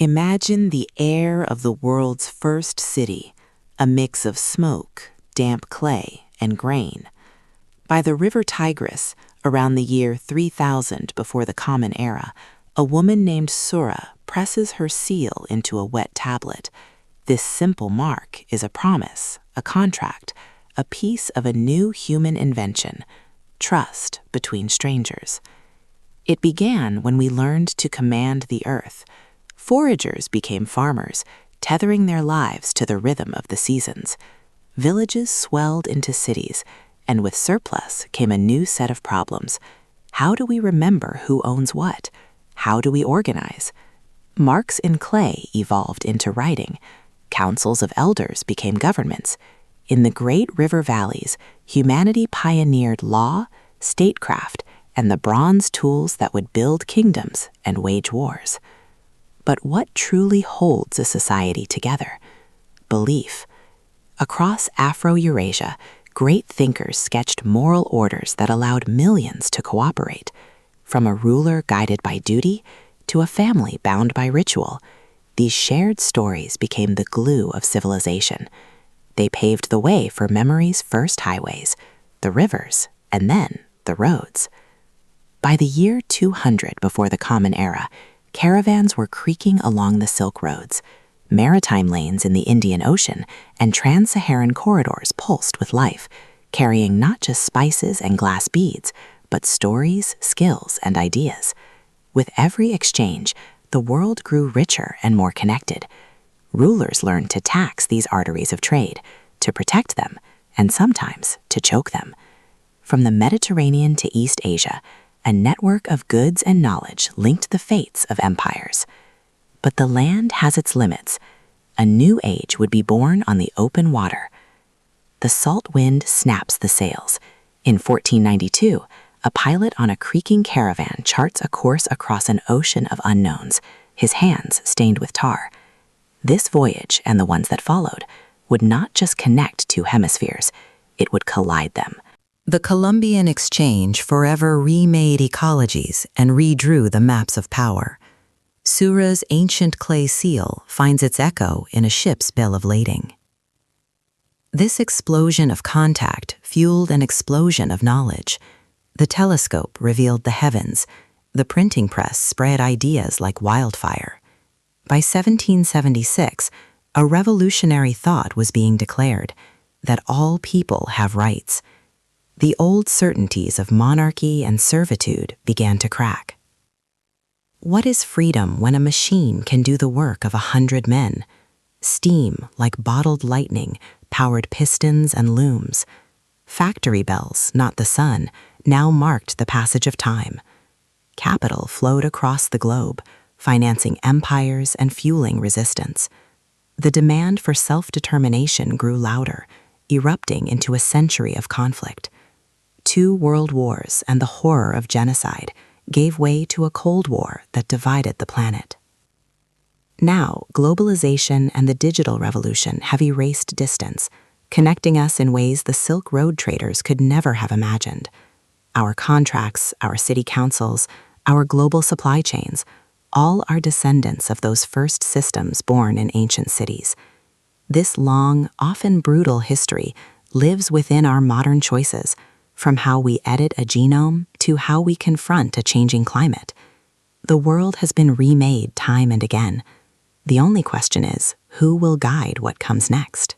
Imagine the air of the world's first city, a mix of smoke, damp clay, and grain. By the river Tigris, around the year 3000 before the Common Era, a woman named Sura presses her seal into a wet tablet. This simple mark is a promise, a contract, a piece of a new human invention, trust between strangers. It began when we learned to command the earth. Foragers became farmers, tethering their lives to the rhythm of the seasons. Villages swelled into cities, and with surplus came a new set of problems. How do we remember who owns what? How do we organize? Marks in clay evolved into writing. Councils of elders became governments. In the great river valleys, humanity pioneered law, statecraft, and the bronze tools that would build kingdoms and wage wars. But what truly holds a society together? Belief. Across Afro-Eurasia, great thinkers sketched moral orders that allowed millions to cooperate. From a ruler guided by duty to a family bound by ritual, these shared stories became the glue of civilization. They paved the way for memory's first highways, the rivers, and then the roads. By the year 200 before the Common Era, caravans were creaking along the Silk Roads. Maritime lanes in the Indian Ocean and trans-Saharan corridors pulsed with life, carrying not just spices and glass beads, but stories, skills, and ideas. With every exchange, the world grew richer and more connected. Rulers learned to tax these arteries of trade, to protect them, and sometimes to choke them. From the Mediterranean to East Asia, a network of goods and knowledge linked the fates of empires. But the land has its limits. A new age would be born on the open water. The salt wind snaps the sails. In 1492, a pilot on a creaking caravan charts a course across an ocean of unknowns, his hands stained with tar. This voyage, and the ones that followed, would not just connect two hemispheres, it would collide them. The Columbian Exchange forever remade ecologies and redrew the maps of power. Sura's ancient clay seal finds its echo in a ship's bill of lading. This explosion of contact fueled an explosion of knowledge. The telescope revealed the heavens. The printing press spread ideas like wildfire. By 1776, a revolutionary thought was being declared, that all people have rights. The old certainties of monarchy and servitude began to crack. What is freedom when a machine can do the work of 100 men? Steam, like bottled lightning, powered pistons and looms. Factory bells, not the sun, now marked the passage of time. Capital flowed across the globe, financing empires and fueling resistance. The demand for self-determination grew louder, erupting into a century of conflict. 2 world wars and the horror of genocide gave way to a Cold War that divided the planet. Now, globalization and the digital revolution have erased distance, connecting us in ways the Silk Road traders could never have imagined. Our contracts, our city councils, our global supply chains, all are descendants of those first systems born in ancient cities. This long, often brutal history lives within our modern choices, from how we edit a genome to how we confront a changing climate. The world has been remade time and again. The only question is, who will guide what comes next?